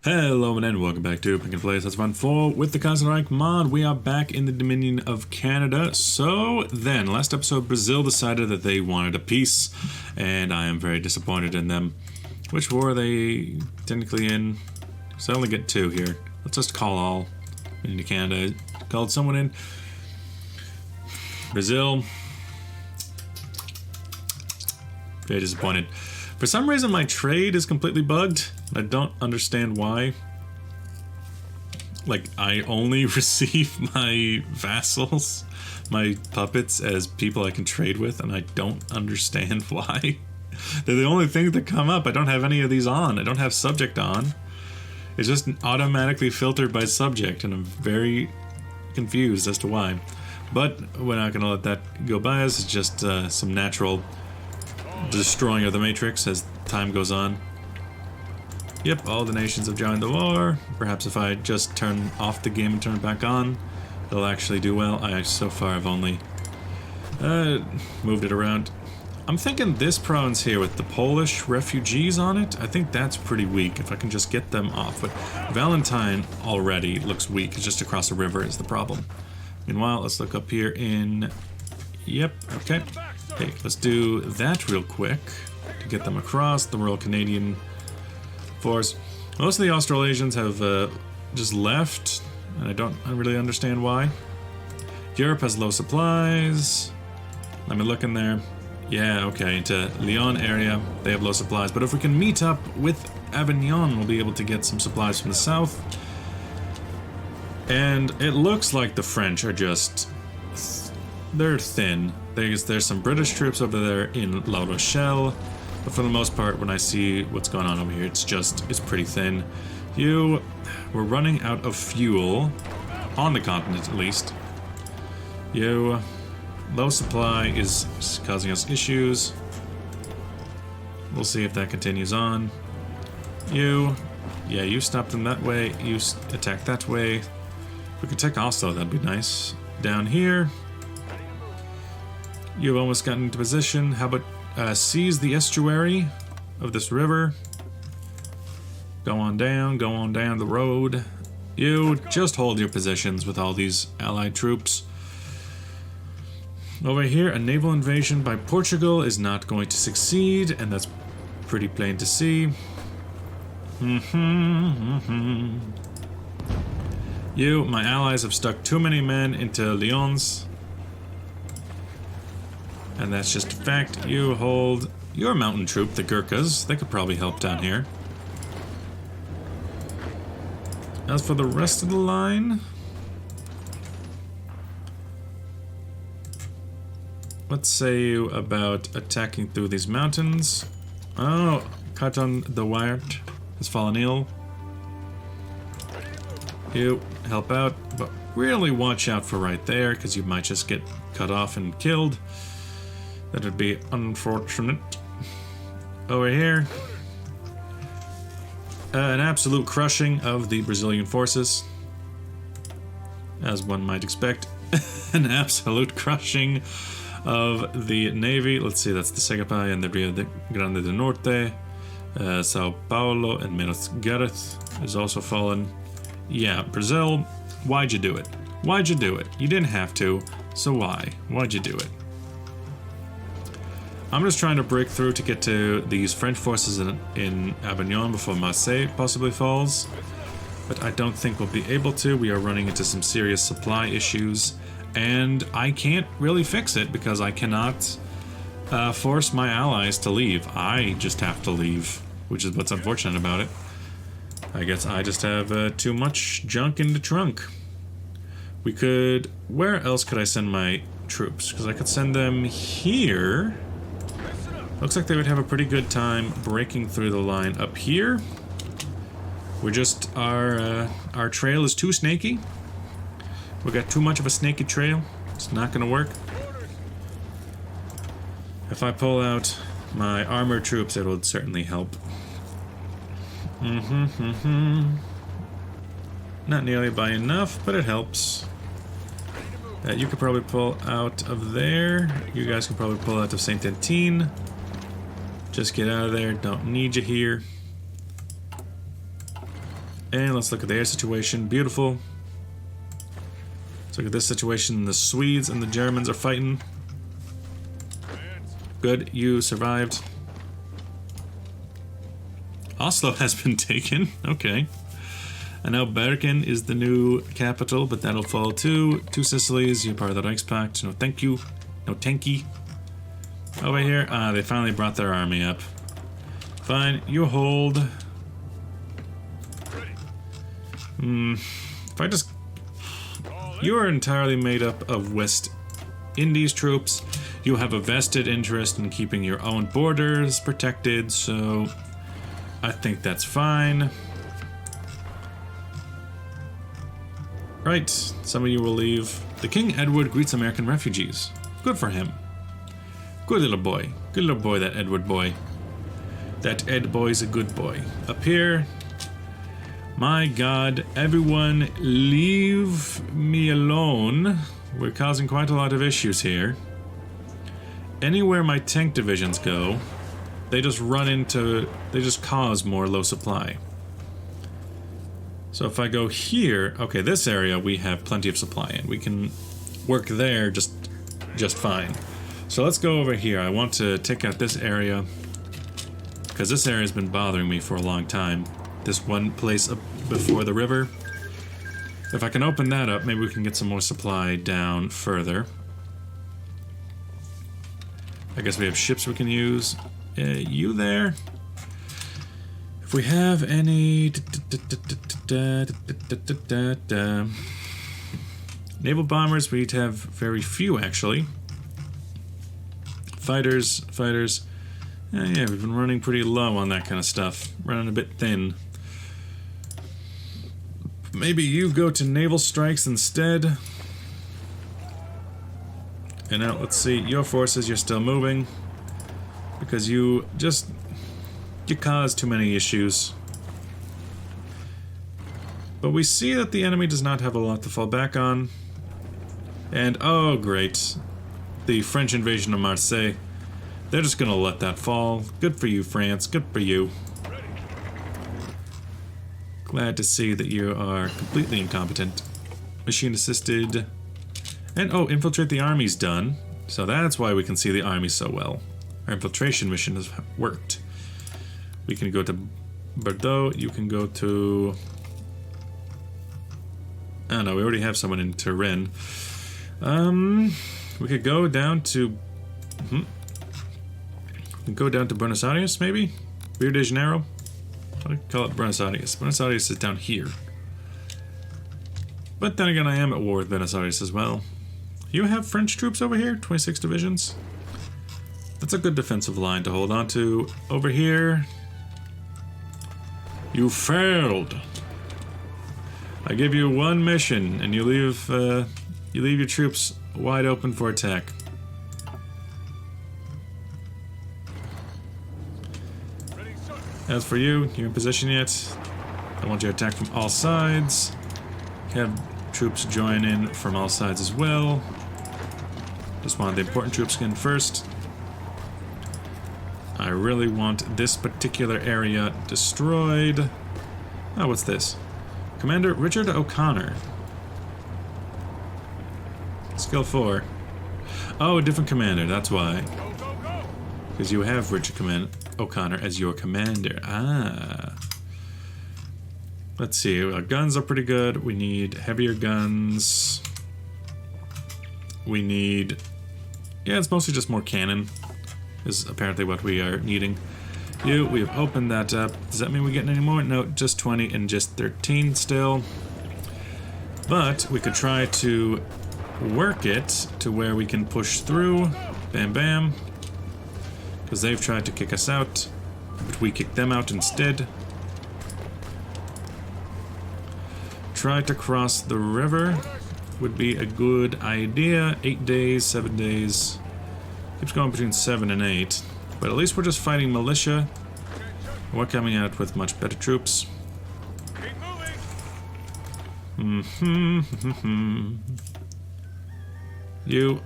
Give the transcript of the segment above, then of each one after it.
Hello and welcome back to Pick and Play That's Fun 4 with the Kaiserreich mod. We are back in the Dominion of Canada. So then, last episode Brazil decided that they wanted a peace, and I am very disappointed in them. Which war are they technically in? So I only get two here. Let's just call all into Canada. Called someone in. Brazil. Very disappointed. For some reason my trade is completely bugged. I don't understand why. Like, I only receive my vassals, my puppets, as people I can trade with, and I don't understand why. They're the only things that come up. I don't have any of these on. I don't have subject on. It's just automatically filtered by subject, and I'm very confused as to why. But we're not going to let that go by us. It's just some natural destroying of the matrix as time goes on. Yep, all the nations have joined the war. Perhaps if I just turn off the game and turn it back on, it'll actually do well. I so far have only moved it around. I'm thinking this province here with the Polish refugees on it, I think that's pretty weak if I can just get them off. But Valentine already looks weak. It's just across the river is the problem. Meanwhile, let's look up here in... Yep, okay. Okay, let's do that real quick to get them across. The Royal Canadian Force. Most of the Australasians have just left, and I don't really understand why. Europe has low supplies. Let me look in there. Yeah, okay, into Lyon area, they have low supplies. But if we can meet up with Avignon, we'll be able to get some supplies from the south. And it looks like the French are just... they're thin. There's some British troops over there in La Rochelle. But for the most part, when I see what's going on over here, it's pretty thin. We're running out of fuel, on the continent at least. Low supply is causing us issues. We'll see if that continues on. You stop them that way, you attack that way. If we can take Oslo, that'd be nice. Down here, you've almost gotten into position. How about seize the estuary of this river. Go on down the road. You just hold your positions with all these allied troops. Over here, a naval invasion by Portugal is not going to succeed, and that's pretty plain to see. My allies have stuck too many men into Lyons. And that's just a fact. You hold your mountain troop, the Gurkhas. They could probably help down here. As for the rest of the line... Let's say you about attacking through these mountains. Oh, Carton the Wired has fallen ill. You help out, but really watch out for right there, because you might just get cut off and killed. That would be unfortunate. Over here, an absolute crushing of the Brazilian forces. As one might expect, an absolute crushing of the navy. Let's see, that's the Segapai and the Rio Grande do Norte. Sao Paulo and Minas Gerais is also fallen. Yeah, Brazil, why'd you do it? Why'd you do it? You didn't have to, so why? Why'd you do it? I'm just trying to break through to get to these French forces in Avignon before Marseille possibly falls. But I don't think we'll be able to. We are running into some serious supply issues. And I can't really fix it because I cannot force my allies to leave. I just have to leave, which is what's unfortunate about it. I guess I just have too much junk in the trunk. We could... Where else could I send my troops? Because I could send them here... Looks like they would have a pretty good time breaking through the line up here. We're just... Our trail is too snaky. We got too much of a snaky trail. It's not gonna work. If I pull out my armored troops, it would certainly help. Not nearly by enough, but it helps. You could probably pull out of there. You guys can probably pull out of Saint-Étienne. Just get out of there. Don't need you here. And let's look at the air situation. Beautiful. Let's look at this situation. The Swedes and the Germans are fighting. Good, you survived. Oslo has been taken. Okay. And now Bergen is the new capital, but that'll fall too. Two Sicilies, you're part of the Reichspakt. No thank you. No tanky. Over here, they finally brought their army up. Fine, you hold. If I just... You are entirely made up of West Indies troops. You have a vested interest in keeping your own borders protected, so I think that's fine. Right, some of you will leave. The King Edward greets American refugees. Good for him. Good little boy. Good little boy, that Edward boy. That Ed boy's a good boy. Up here. My god, everyone leave me alone. We're causing quite a lot of issues here. Anywhere my tank divisions go, they just run into... They just cause more low supply. So if I go here... Okay, this area we have plenty of supply in. We can work there just fine. So let's go over here. I want to take out this area, because this area has been bothering me for a long time. This one place up before the river. If I can open that up, maybe we can get some more supply down further. I guess we have ships we can use. You there? If we have any... Naval bombers, we'd have very few, actually. Fighters. Yeah, we've been running pretty low on that kind of stuff. Running a bit thin. Maybe you go to naval strikes instead. And now, let's see, your forces, you're still moving. Because you cause too many issues. But we see that the enemy does not have a lot to fall back on. And, oh great, the French invasion of Marseille. They're just gonna let that fall. Good for you, France, good for you. Glad to see that you are completely incompetent. Machine assisted. And, oh, infiltrate the army's done. So that's why we can see the army so well. Our infiltration mission has worked. We can go to Bordeaux, you can go to... Oh no, we already have someone in Turin. We could go down to... We could go down to Buenos Aires, maybe? Rio de Janeiro? I call it Buenos Aires. Buenos Aires is down here. But then again, I am at war with Buenos Aires as well. You have French troops over here? 26 divisions? That's a good defensive line to hold on to. Over here... You failed! I give you one mission, and you leave your troops wide open for attack. As for you, you're in position yet. I want you to attack from all sides. Have troops join in from all sides as well. Just wanted the important troops in first. I really want this particular area destroyed. Oh, what's this? Commander Richard O'Connor. Skill 4. Oh, a different commander, that's why. Because you have Richard O'Connor as your commander. Ah. Let's see, our guns are pretty good. We need heavier guns. We need... Yeah, it's mostly just more cannon. Is apparently what we are needing. We have opened that up. Does that mean we're getting any more? No, just 20 and just 13 still. But we could try to work it to where we can push through. Bam, bam. Because they've tried to kick us out. But we kick them out instead. Try to cross the river would be a good idea. 8 days, 7 days. Keeps going between 7 and 8. But at least we're just fighting militia. We're coming at it with much better troops. You.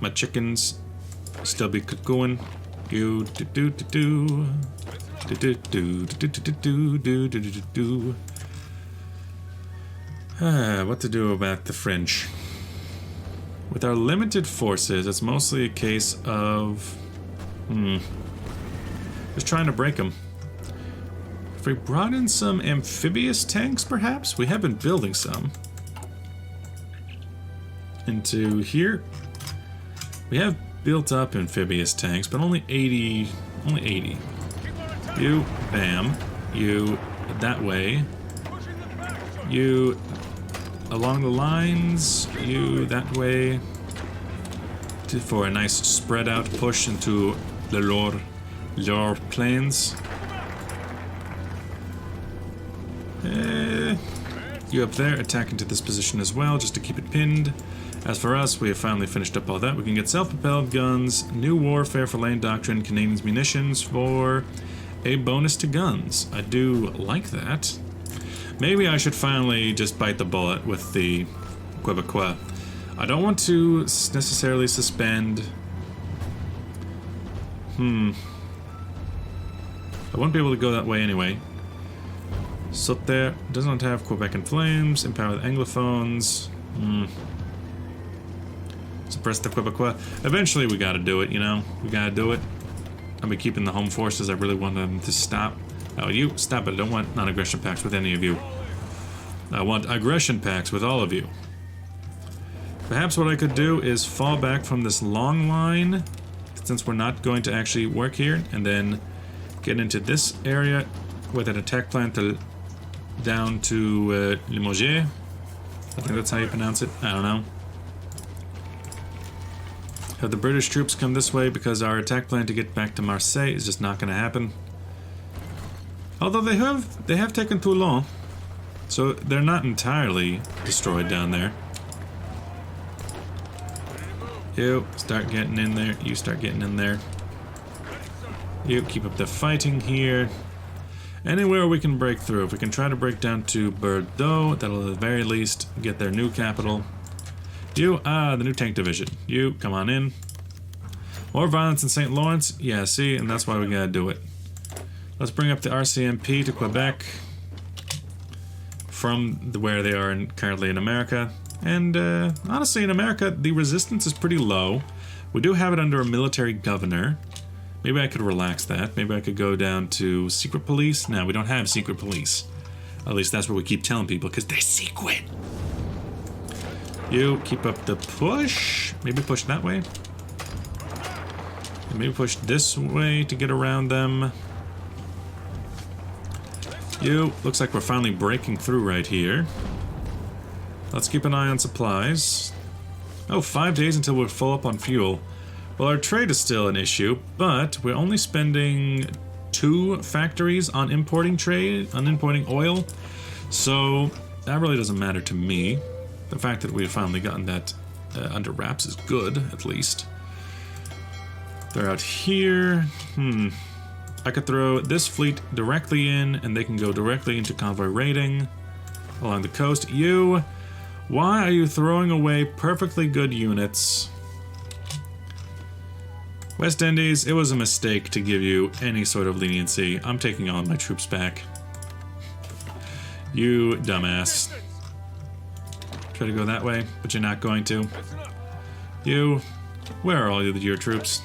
My chickens still be cuckooing. You do. What to do about the French? With our limited forces, it's mostly a case of... just trying to break them. If we brought in some amphibious tanks, perhaps? We have been building some. Into here. We have built up amphibious tanks, but only 80. Only 80. You, bam. You, that way. You, along the lines. You, that way. For a nice spread out push into the lower plains. You up there, attack into this position as well, just to keep it pinned. As for us, we have finally finished up all that. We can get self-propelled guns, new warfare for lane doctrine, Canadians munitions for a bonus to guns. I do like that. Maybe I should finally just bite the bullet with the Quebecois. I don't want to necessarily suspend... I won't be able to go that way anyway. Sauter does not have Quebec in flames. Empower the Anglophones. Suppress the Quebecois. Eventually we gotta do it, you know? We gotta do it. I'll be keeping the home forces. I really want them to stop. Oh, you stop it. I don't want non-aggression pacts with any of you. I want aggression pacts with all of you. Perhaps what I could do is fall back from this long line, since we're not going to actually work here, and then get into this area with an attack plan to down to Limoges. I think that's how you pronounce it. I don't know. Have the British troops come this way because our attack plan to get back to Marseille is just not going to happen. Although they have taken Toulon, so they're not entirely destroyed down there. You start getting in there. You start getting in there. You keep up the fighting here. Anywhere we can break through. If we can try to break down to Bordeaux, that'll at the very least get their new capital. You, the new tank division. You, come on in. More violence in St. Lawrence? Yeah, see, and that's why we gotta do it. Let's bring up the RCMP to Quebec from where they are currently in America. And honestly, in America, the resistance is pretty low. We do have it under a military governor. Maybe I could relax that. Maybe I could go down to secret police. No, we don't have secret police. At least that's what we keep telling people, because they're secret. You keep up the push. Maybe push that way. And maybe push this way to get around them. You, looks like we're finally breaking through right here. Let's keep an eye on supplies. Oh, 5 days until we're full up on fuel. Well, our trade is still an issue, but we're only spending 2 factories on importing oil. So that really doesn't matter to me. The fact that we've finally gotten that under wraps is good, at least. They're out here. I could throw this fleet directly in, and they can go directly into convoy raiding along the coast. You, why are you throwing away perfectly good units? West Indies, it was a mistake to give you any sort of leniency. I'm taking all my troops back. You dumbass. Try to go that way, but you're not going to. You, where are all your troops?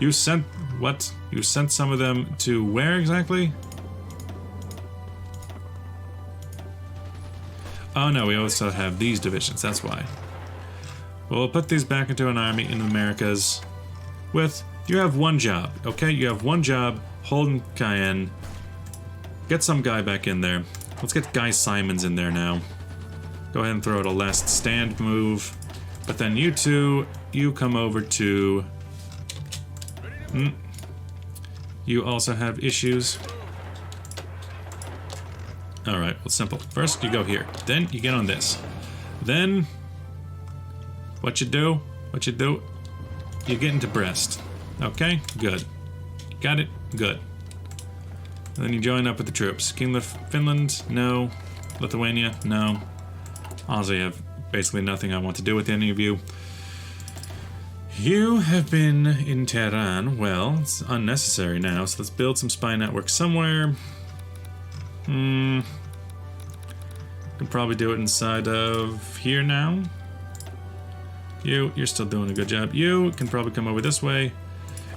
You sent, what? You sent some of them to where exactly? Oh no, we also have these divisions, that's why. Well, we'll put these back into an army in the Americas. You have one job, okay? You have one job, holding Cayenne. Get some guy back in there. Let's get Guy Simons in there now. Go ahead and throw out a last stand move. But then you two, you come over to... You also have issues. Alright, well, simple. First, you go here. Then, you get on this. Then, what you do, you get into Brest. Okay, good. Got it? Good. And then you join up with the troops. Kingdom of Finland? No. Lithuania? No. Honestly, I have basically nothing I want to do with any of you. You have been in Tehran. Well, it's unnecessary now, so let's build some spy network somewhere. Can probably do it inside of here now. You're still doing a good job. You can probably come over this way.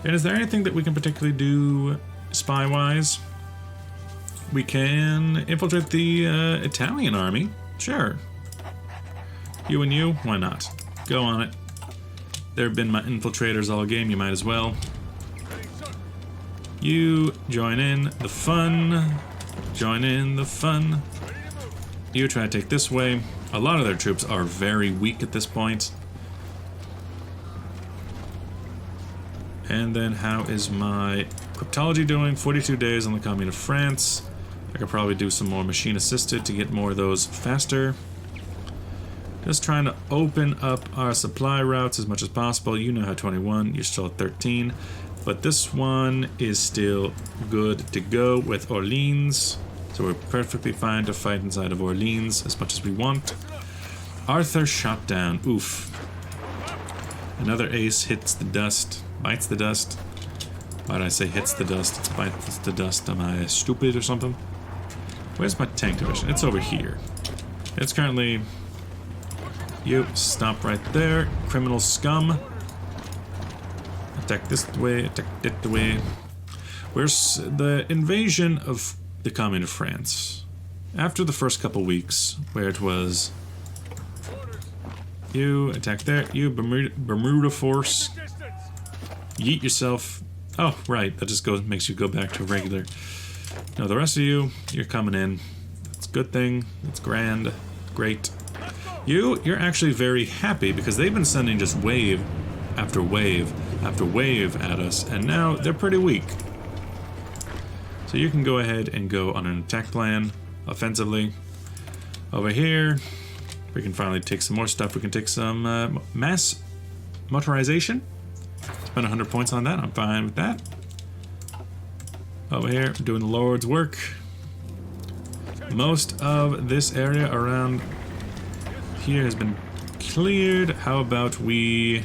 And is there anything that we can particularly do spy-wise? We can infiltrate the Italian army. Sure. You and you, why not? Go on it. There have been my infiltrators all game, you might as well. You join in the fun. Join in the fun. You try to take this way. A lot of their troops are very weak at this point. And then how is my cryptology doing? 42 days on the Commune of France. I could probably do some more machine assisted to get more of those faster. Just trying to open up our supply routes as much as possible. You now have 21, you're still at 13. But this one is still good to go with Orleans. So we're perfectly fine to fight inside of Orleans as much as we want. Arthur shot down. Oof. Another ace hits the dust. Bites the dust. Why did I say hits the dust? It's bites the dust. Am I stupid or something? Where's my tank division? It's over here. It's currently... You stop right there. Criminal scum. Attack this way. Attack that way. Where's the invasion of the Commune of France? After the first couple weeks, where it was... You attack there. You Bermuda force. Yeet yourself. Oh, right. That just makes you go back to regular. No, the rest of you, you're coming in. It's a good thing. It's grand. Great. You're actually very happy because they've been sending just wave after wave after wave at us, and now they're pretty weak. So you can go ahead and go on an attack plan offensively. Over here, we can finally take some more stuff. We can take some mass motorization. Spend 100 points on that. I'm fine with that. Over here, doing the Lord's work. Most of this area around here has been cleared. How about we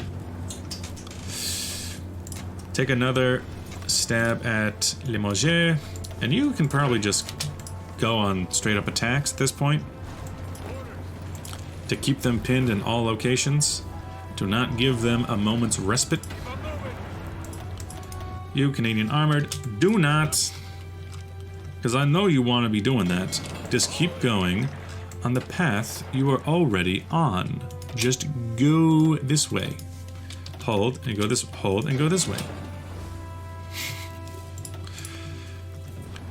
take another stab at Limoges, and you can probably just go on straight up attacks at this point to keep them pinned in all locations. Do not give them a moment's respite. You Canadian Armored, do not, because I know you want to be doing that. Just keep going on the path you are already on. Just go this way. Hold and go this. Hold and go this way.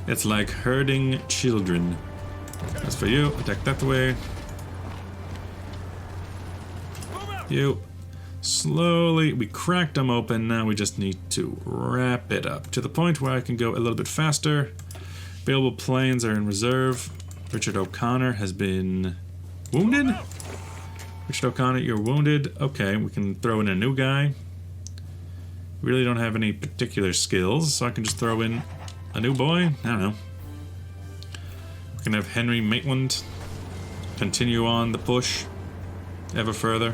It's like herding children. As for you, attack that way. You. Slowly, we cracked them open. Now we just need to wrap it up to the point where I can go a little bit faster. Available planes are in reserve. Richard O'Connor has been wounded. Richard O'Connor, you're wounded. Okay, we can throw in a new guy. We really don't have any particular skills, so I can just throw in a new boy. I don't know. We can have Henry Maitland continue on the push ever further.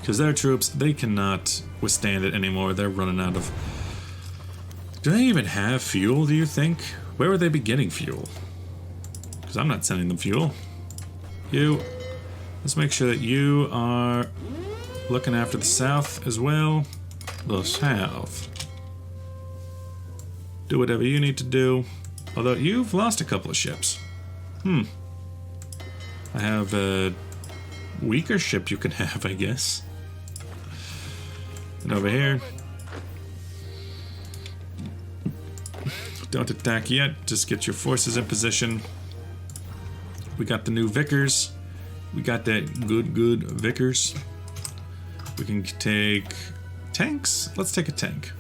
Because their troops, they cannot withstand it anymore. They're running out of... Do they even have fuel, do you think? Where would they be getting fuel? Because I'm not sending them fuel. You, let's make sure that you are looking after the south as well. The south. Do whatever you need to do. Although you've lost a couple of ships. I have a weaker ship you can have, I guess. And over here. Don't attack yet. Just get your forces in position. We got the new Vickers. We got that good Vickers. We can take tanks. Let's take a tank.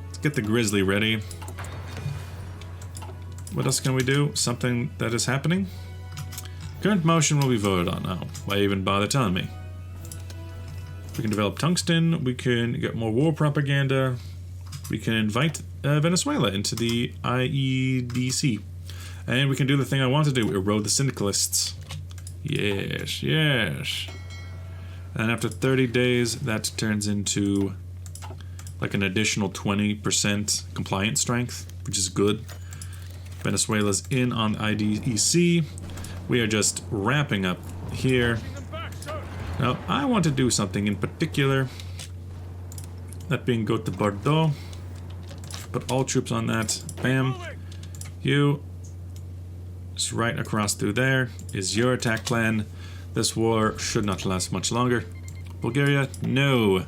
Let's get the Grizzly ready. What else can we do? Something that is happening? Current motion will be voted on. Oh, why even bother telling me? We can develop tungsten. We can get more war propaganda. We can invite Venezuela into the IEDC. And we can do the thing I want to do, erode the syndicalists. Yes, yes. And after 30 days, that turns into like an additional 20% compliance strength, which is good. Venezuela's in on IDEC. We are just wrapping up here. Now, I want to do something in particular. That being go to Bordeaux. Put all troops on that. Bam. You. Just right across through there is your attack plan. This war should not last much longer. Bulgaria, no.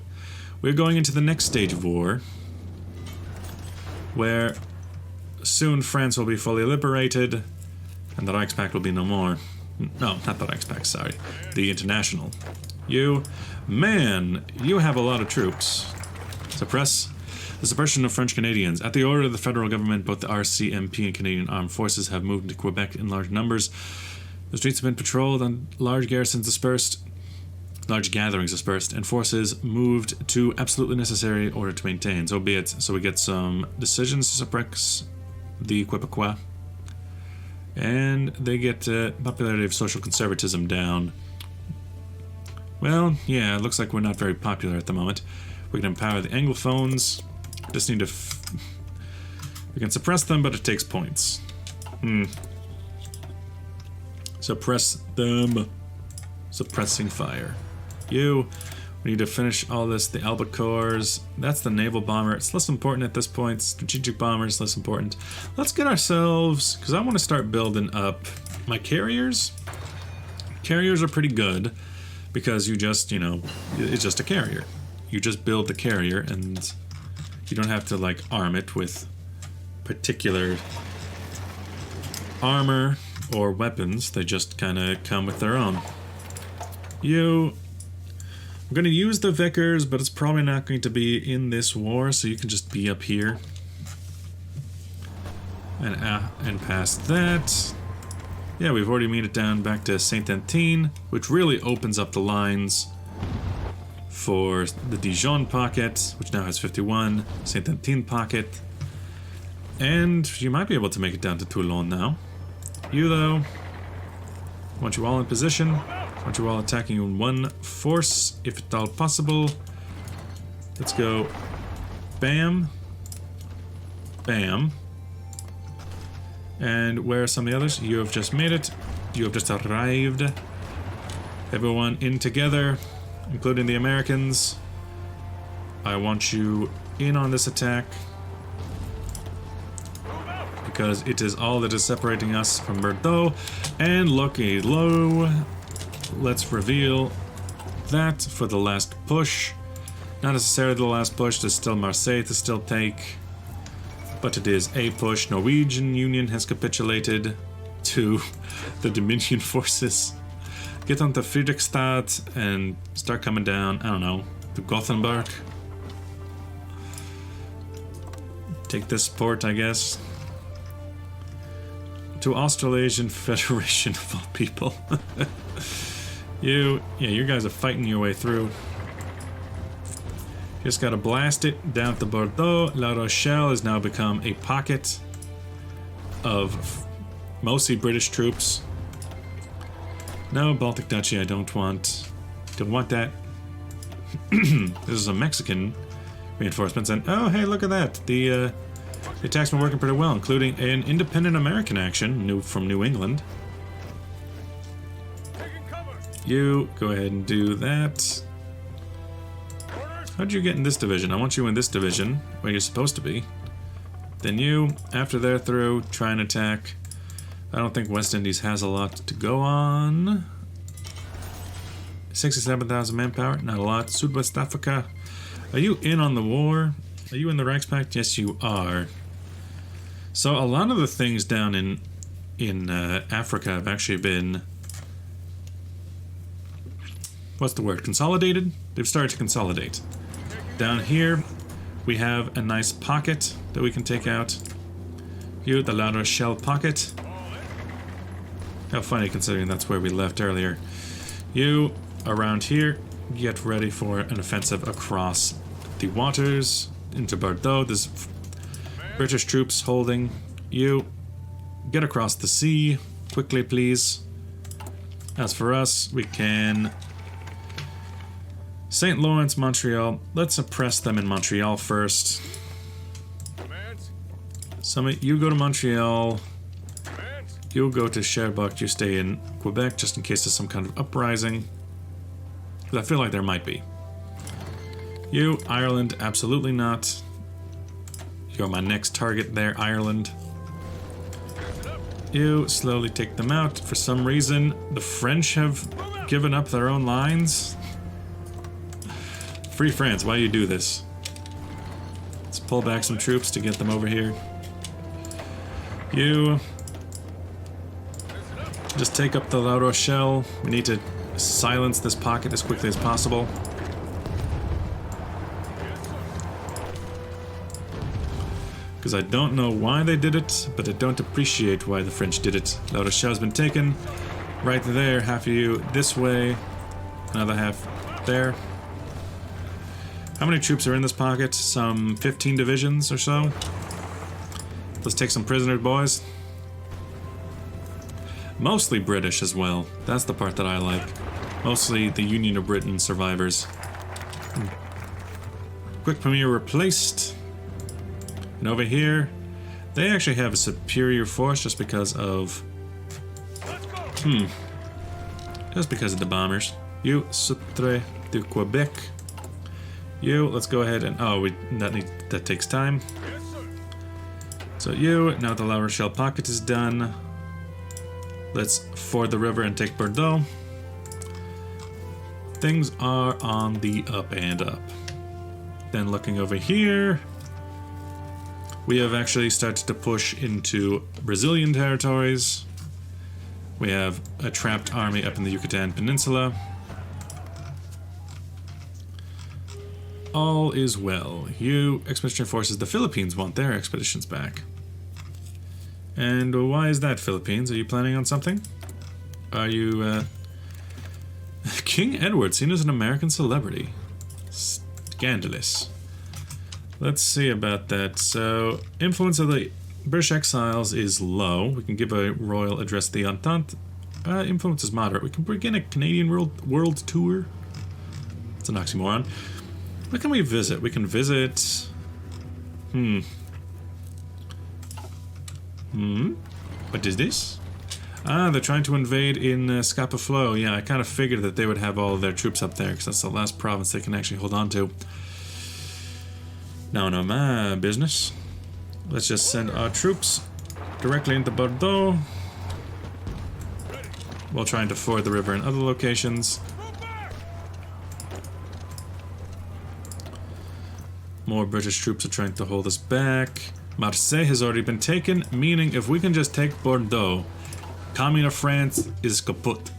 We're going into the next stage of war, where soon France will be fully liberated, and the Reichspakt will be no more. No, not the Reichspakt, sorry. The International. You, man, you have a lot of troops. Suppress. The suppression of French Canadians. At the order of the federal government, both the RCMP and Canadian Armed Forces have moved into Quebec in large numbers. The streets have been patrolled and large gatherings dispersed, and forces moved to absolutely necessary order to maintain. So be it. So we get some decisions to suppress the Quebecois, and they get popularity of social conservatism down. Well, yeah, it looks like we're not very popular at the moment. We can empower the Anglophones. Just need to... we can suppress them, but it takes points. Suppress them. Suppressing fire. We need to finish all this. The Albacores. That's the naval bomber. It's less important at this point. Strategic bomber is less important. Let's get ourselves... because I want to start building up my carriers. Carriers are pretty good because you just, you know, it's just a carrier. You just build the carrier and you don't have to like arm it with particular armor or weapons. They just kind of come with their own. I'm going to use the Vickers, but it's probably not going to be in this war, so you can just be up here. And past that. Yeah, we've already made it down back to Saint-Antine, which really opens up the lines for the Dijon pocket, which now has 51, Saint-Antine pocket. And you might be able to make it down to Toulon now. You, though, I want you all in position. I want you all attacking in one force, if at all possible. Let's go. Bam. Bam. And where are some of the others? You have just made it. You have just arrived. Everyone in together, including the Americans. I want you in on this attack, because it is all that is separating us from Bordeaux. And looky low. Let's reveal that for the last push. Not necessarily the last push. There's still Marseille to still take, but it is a push. Norwegian Union has capitulated to the Dominion forces. Get onto Friedrichstadt and start coming down, I don't know, to Gothenburg. Take this port, I guess. To Australasian Federation of all people. You guys are fighting your way through. Just gotta blast it down to Bordeaux. La Rochelle has now become a pocket of mostly British troops. No, Baltic Duchy I don't want. Don't want that. This is a Mexican reinforcements, and oh hey, look at that. The attacks been working pretty well, including an independent American action from New England. You go ahead and do that. How'd you get in this division? I want you in this division, where you're supposed to be. Then you, after they're through, try and attack. I don't think West Indies has a lot to go on. 67,000 manpower, not a lot. Southwest Africa. Are you in on the war? Are you in the Reichspakt? Yes, you are. So a lot of the things down in Africa have actually been... what's the word? Consolidated? They've started to consolidate. Down here, we have a nice pocket that we can take out. Here, the La Rochelle pocket. How funny, considering that's where we left earlier. You, around here, get ready for an offensive across the waters into Bordeaux. There's British troops holding. You, get across the sea quickly, please. As for us, we can St. Lawrence, Montreal. Let's oppress them in Montreal first. Summit, you go to Montreal. You go to Sherbrooke. You stay in Quebec just in case there's some kind of uprising. Because I feel like there might be. You, Ireland, absolutely not. You're my next target there, Ireland. You slowly take them out. For some reason, the French have given up their own lines. Free France, why do you do this? Let's pull back some troops to get them over here. You just take up the La Rochelle. We need to silence this pocket as quickly as possible. Because I don't know why they did it, but I don't appreciate why the French did it. La Rochelle's been taken. Right there, half of you this way, another half there. How many troops are in this pocket? Some 15 divisions or so. Let's take some prisoners, boys. Mostly British as well. That's the part that I like. Mostly the Union of Britain survivors. Quick Premier replaced. And over here, they actually have a superior force just because of... Just because of the bombers. You, Sutre de Quebec. You, let's go ahead and... Oh, that takes time. So you, now the La Rochelle pocket is done. Let's ford the river and take Bordeaux. Things are on the up and up. Then looking over here... We have actually started to push into Brazilian territories. We have a trapped army up in the Yucatan Peninsula. All is well. You, expeditionary forces, the Philippines want their expeditions back. And why is that, Philippines? Are you planning on something? Are you, King Edward, seen as an American celebrity. Scandalous. Let's see about that. So, influence of the British exiles is low. We can give a royal address to the Entente. Influence is moderate. We can begin a Canadian world tour. It's an oxymoron. What can we visit? We can visit... What is this? Ah, they're trying to invade in Scapa Flow. Yeah, I kind of figured that they would have all of their troops up there because that's the last province they can actually hold on to. Now, no, my business. Let's just send our troops directly into Bordeaux. While trying to ford the river in other locations. More British troops are trying to hold us back. Marseille has already been taken, meaning if we can just take Bordeaux, Commune of France is kaput.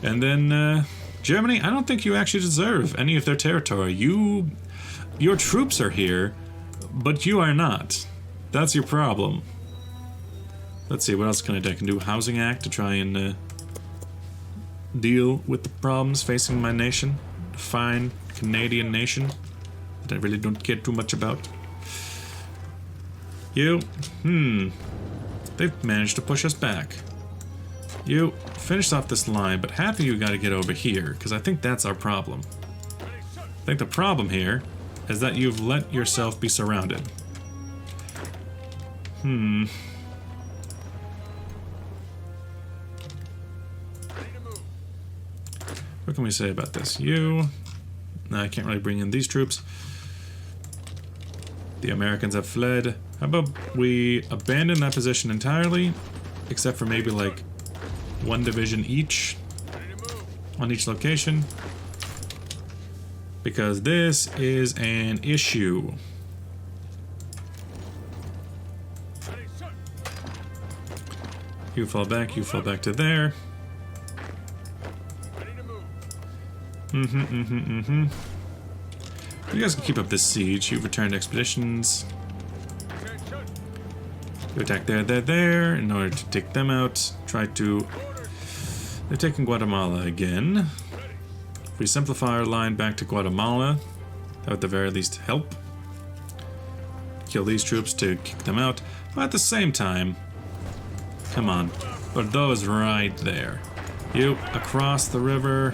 And then, Germany, I don't think you actually deserve any of their territory. Your troops are here, but you are not. That's your problem. Let's see, what else can I do? I can do a Housing Act to try and deal with the problems facing my nation. A fine Canadian nation that I really don't care too much about. You, they've managed to push us back. You, finish off this line, but half of you gotta get over here, because I think that's our problem. I think the problem here is that you've let yourself be surrounded. What can we say about this? You... No, I can't really bring in these troops. The Americans have fled. How about we abandon that position entirely? Except for maybe like one division each on each location. Because this is an issue. You fall back to there. You guys can keep up this siege. You've returned expeditions. You attack there, in order to take them out. Try to... They're taking Guatemala again. If we simplify our line back to Guatemala, that would at the very least help. Kill these troops to kick them out. But at the same time... Come on. Bordeaux is right there. You, across the river...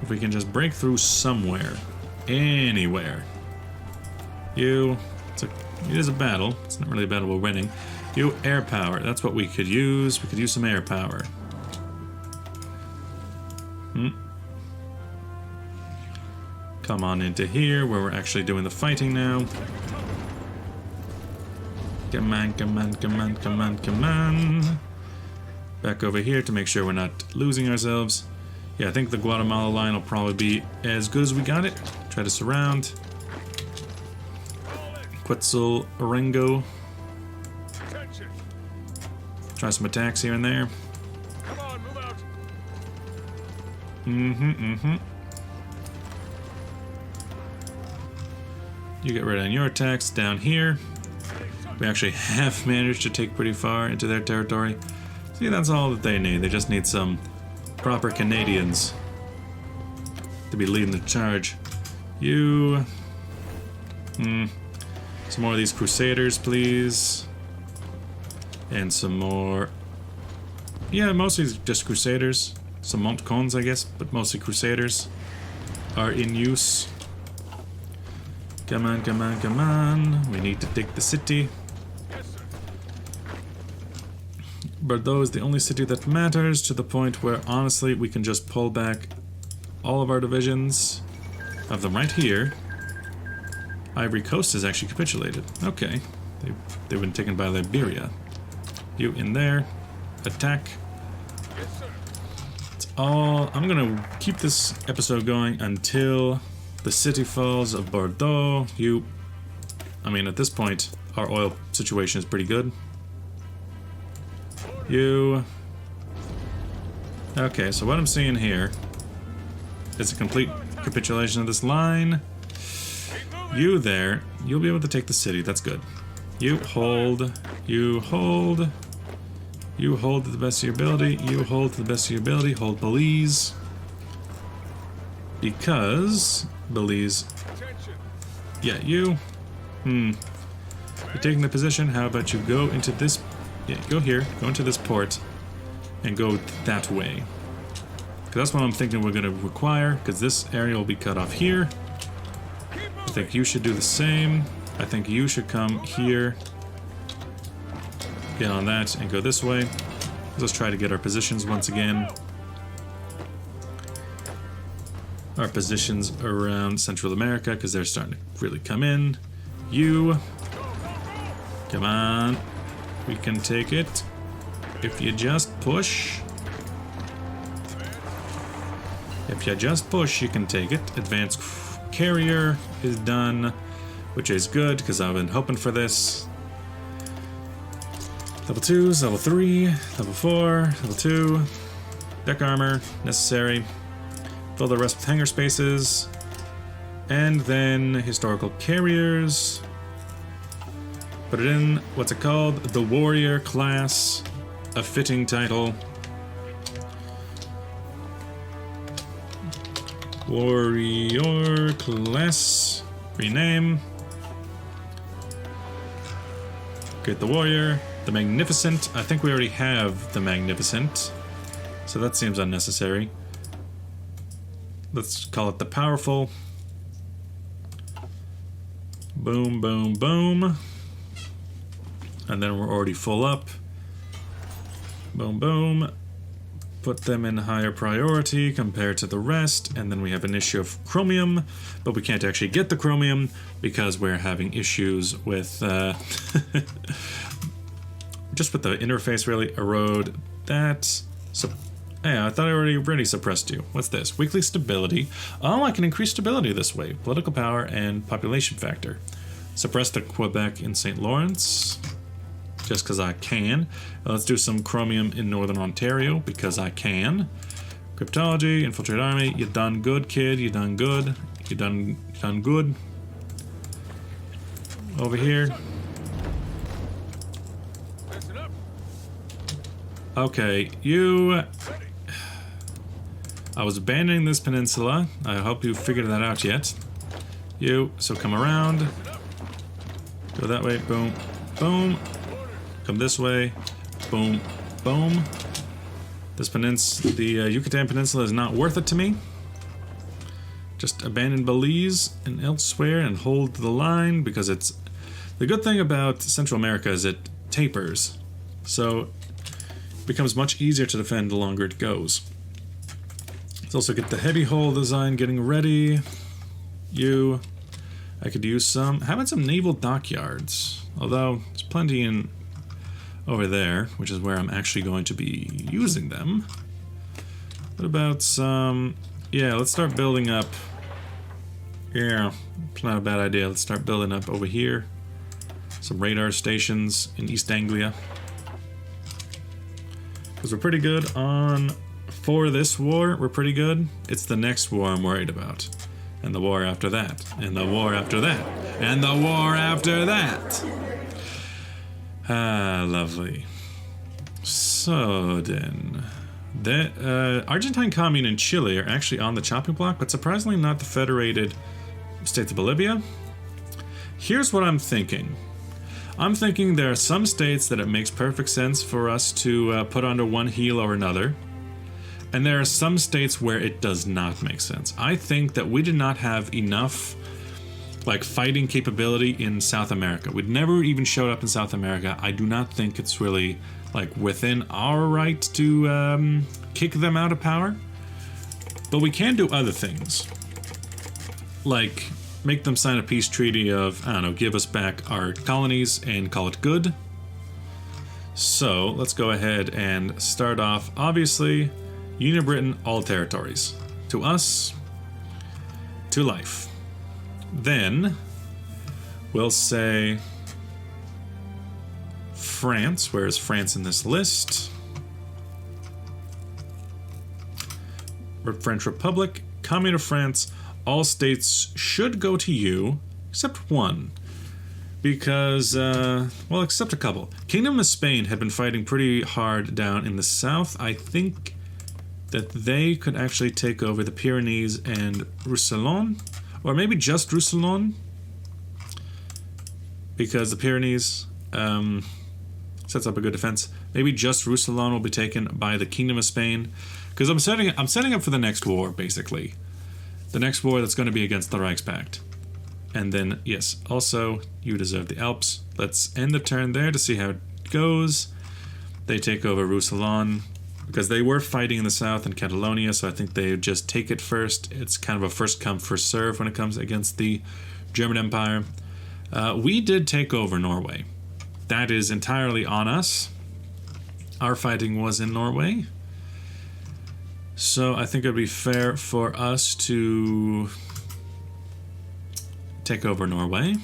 If we can just break through somewhere. Anywhere. You... It is a battle. It's not really a battle we're winning. You, air power. That's what we could use. We could use some air power. Come on into here, where we're actually doing the fighting now. Come on, come on, come on, come on, come on. Back over here to make sure we're not losing ourselves. Yeah, I think the Guatemala line will probably be as good as we got it. Try to surround. Quetzal, Orengo. Try some attacks here and there. Come on, move out. You get right on your attacks down here. We actually have managed to take pretty far into their territory. See, that's all that they need. They just need some proper Canadians to be leading the charge. You... Some more of these Crusaders, please. And some more... Yeah, mostly just Crusaders. Some Montcalms, I guess, but mostly Crusaders are in use. Come on, come on, come on. We need to take the city. Bordeaux is the only city that matters, to the point where, honestly, we can just pull back all of our divisions. Have them right here. Ivory Coast has actually capitulated. Okay. They've been taken by Liberia. You in there. Attack. It's all... I'm gonna keep this episode going until the city falls of Bordeaux. You... I mean, at this point, our oil situation is pretty good. You... Okay, so what I'm seeing here is a complete capitulation of this line. You there, you'll be able to take the city, that's good. You hold, you hold, you hold to the best of your ability, you hold to the best of your ability, hold Belize. Because Belize... Yeah, you... You're taking the position, how about you go into this... Yeah, go here, go into this port, and go that way. Because that's what I'm thinking we're going to require, because this area will be cut off here. I think you should do the same. I think you should come here, get on that, and go this way. Let's try to get our positions once again. Our positions around Central America, because they're starting to really come in. You. Come on. We can take it. If you just push. If you just push, you can take it. Advanced carrier is done, which is good, because I've been hoping for this. Level 2s, level 3, level 4, level 2. Deck armor, necessary. Fill the rest with hangar spaces. And then historical carriers. Put it in, what's it called? The warrior class. A fitting title. Warrior class. Rename. Get the warrior. The magnificent. I think we already have the magnificent, so that seems unnecessary. Let's call it the powerful. Boom, boom, boom. And then we're already full up. Boom, boom. Put them in higher priority compared to the rest, and then we have an issue of chromium, but we can't actually get the chromium because we're having issues with just with the interface, really. Erode that. So, yeah, I thought I already suppressed you. What's this? Weekly stability. Oh, I can increase stability this way. Political power and population factor. Suppress the Quebec in St. Lawrence. Just because I can. Let's do some chromium in Northern Ontario, because I can. Cryptology, infiltrate army. You done good, kid. You done good. You done good. Over here. Okay, you... I was abandoning this peninsula. I hope you figured that out yet. You, so come around. Go that way, boom, boom. Come this way, boom, boom. This the Yucatan Peninsula is not worth it to me. Just abandon Belize and elsewhere and hold the line, because it's... The good thing about Central America is it tapers. So it becomes much easier to defend the longer it goes. Let's also get the heavy hull design getting ready. I could use some... How about some naval dockyards? Although, there's plenty in over there, which is where I'm actually going to be using them. What about some... Yeah, let's start building up... Yeah, it's not a bad idea. Let's start building up over here. Some radar stations in East Anglia. Because we're pretty good on... For this war, we're pretty good. It's the next war I'm worried about. And the war after that. And the war after that. And the war after that. Ah, lovely. So then... The Argentine Commune and Chile are actually on the chopping block, but surprisingly not the Federated States of Bolivia. Here's what I'm thinking. I'm thinking there are some states that it makes perfect sense for us to put under one heel or another. And there are some states where it does not make sense. I think that we did not have enough like fighting capability in South America. We'd never even showed up in South America. I do not think it's really like within our right to kick them out of power. But we can do other things. Like make them sign a peace treaty of, I don't know, give us back our colonies and call it good. So let's go ahead and start off, obviously, Union of Britain, all territories. To us, to life. Then, we'll say France. Where is France in this list? French Republic, Commune of France, all states should go to you, except one. Because, well, except a couple. Kingdom of Spain had been fighting pretty hard down in the south. I think that they could actually take over the Pyrenees and Roussillon, or maybe just Roussillon, because the Pyrenees sets up a good defense. Maybe just Roussillon will be taken by the Kingdom of Spain, because I'm setting up for the next war, basically. The next war that's going to be against the Reichspakt. And then, yes, also, you deserve the Alps. Let's end the turn there to see how it goes. They take over Roussillon, because they were fighting in the south in Catalonia, so I think they would just take it first. It's kind of a first come, first serve when it comes against the German Empire. We did take over Norway. That is entirely on us. Our fighting was in Norway. So I think it would be fair for us to take over Norway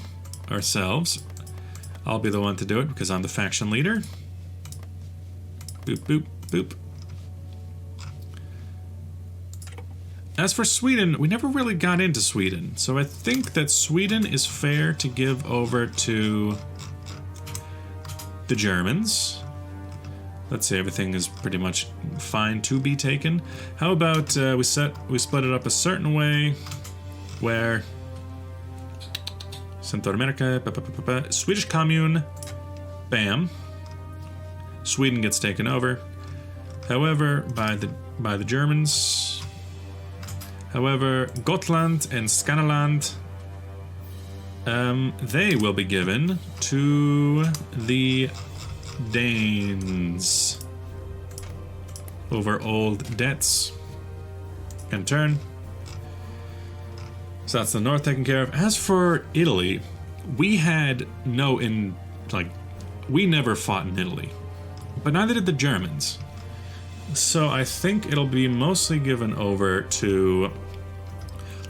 ourselves. I'll be the one to do it because I'm the faction leader. Boop, boop, boop. As for Sweden, we never really got into Sweden, so I think that Sweden is fair to give over to the Germans. Let's say everything is pretty much fine to be taken. How about we split it up a certain way, where Central America, Swedish Commune, bam, Sweden gets taken over. However, by the Germans. However, Gotland and Skåneland, they will be given to the Danes over old debts. End turn. So that's the north taken care of. As for Italy, we had we never fought in Italy, but neither did the Germans. So I think it'll be mostly given over to,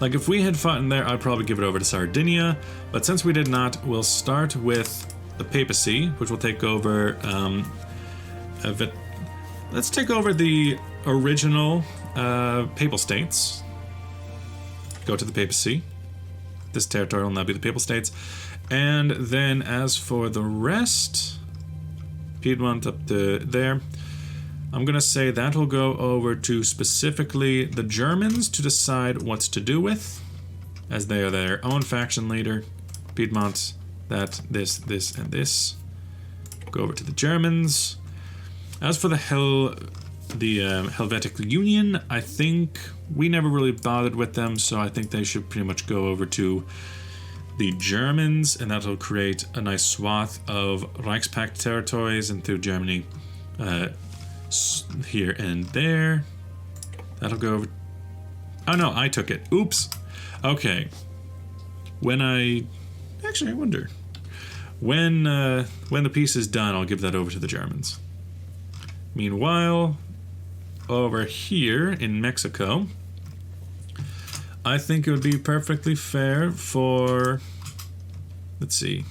like if we had fought in there, I'd probably give it over to Sardinia, but since we did not, we'll start with the papacy, which will take over, let's take over the original papal states. Go to the papacy. This territory will now be the papal states. And then as for the rest, Piedmont up to there, I'm going to say that will go over to specifically the Germans to decide what's to do with, as they are their own faction leader. Piedmont, that, this, and this. Go over to the Germans. As for the Helvetic Union, I think we never really bothered with them, so I think they should pretty much go over to the Germans, and that'll create a nice swath of Reichspakt territories and through Germany here and there. That'll go over... Oh no, I took it. Oops. Okay. Actually, I wonder. When the piece is done, I'll give that over to the Germans. Meanwhile, over here in Mexico, I think it would be perfectly fair for... Let's see.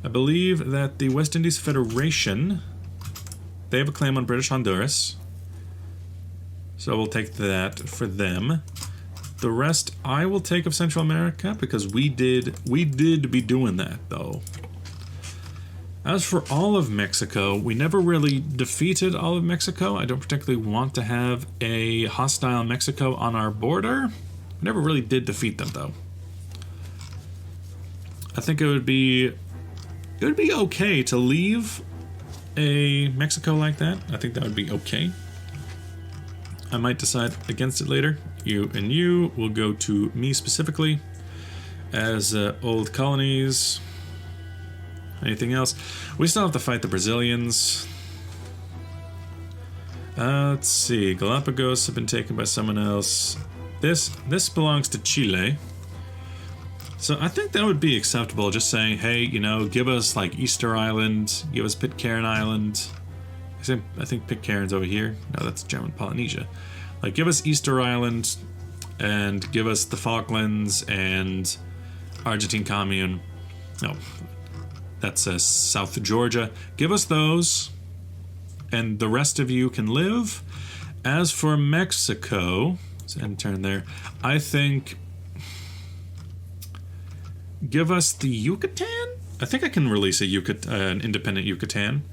I believe that the West Indies Federation, they have a claim on British Honduras. So we'll take that for them. The rest I will take of Central America because we did be doing that though. As for all of Mexico, we never really defeated all of Mexico. I don't particularly want to have a hostile Mexico on our border. We never really did defeat them though. I think it would be okay to leave a Mexico like that. I think that would be okay. I might decide against it later. You and you will go to me specifically as old colonies. Anything else? We still have to fight the Brazilians. Let's see. Galapagos have been taken by someone else. This belongs to Chile. So I think that would be acceptable. Just saying, hey, you know, give us like Easter Island, give us Pitcairn Island. I think Pitcairn's over here. No, that's German Polynesia. Like, give us Easter Island and give us the Falklands and Argentine Commune. No, that's South Georgia. Give us those, and the rest of you can live. As for Mexico, let's end turn there. I think give us the Yucatan. I think I can release an independent Yucatan.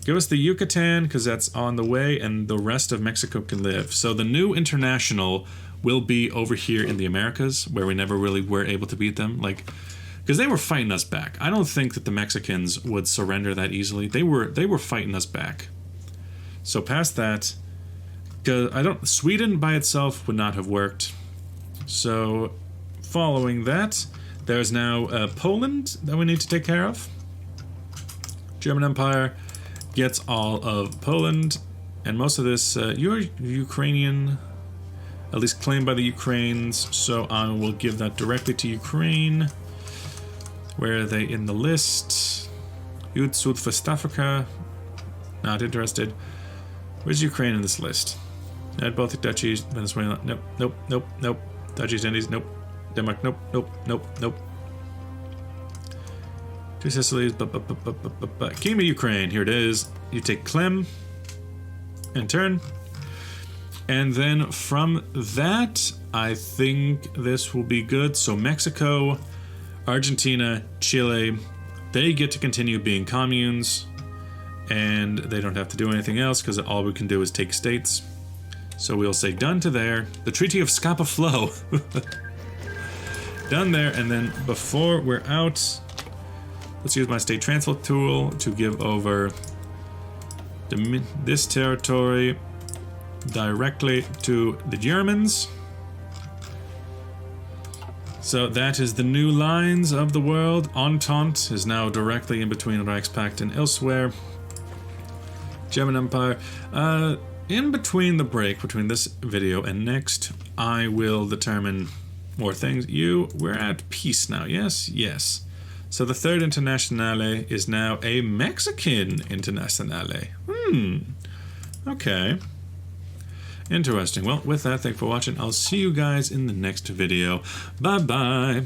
Give us the Yucatan, because that's on the way, and the rest of Mexico can live. So the new International will be over here in the Americas, where we never really were able to beat them. Like, because they were fighting us back. I don't think that the Mexicans would surrender that easily. They were fighting us back. So past that, Sweden by itself would not have worked. So following that, there's now Poland that we need to take care of. German Empire gets all of Poland, and most of this, you're Ukrainian, at least claimed by the Ukraines, so I will give that directly to Ukraine. Where are they in the list? Youth South West Africa, not interested. Where's Ukraine in this list? Baltic duchies, Venezuela, nope. Duchies, Indies, nope. Denmark, nope. Two Sicilies, Kingdom of Ukraine, here it is. You take Clem and turn. And then from that, I think this will be good. So Mexico, Argentina, Chile, they get to continue being communes, and they don't have to do anything else because all we can do is take states. So we'll say done to there. The Treaty of Scapa Flow. Done there, and then before we're out, let's use my state transfer tool to give over this territory directly to the Germans. So that is the new lines of the world. Entente is now directly in between Reichspakt and elsewhere. German Empire. In between the break, between this video and next, I will determine more things. We're at peace now, yes? Yes. So the third Internationale is now a Mexican Internationale. Okay. Interesting. Well, with that, thanks for watching. I'll see you guys in the next video. Bye-bye.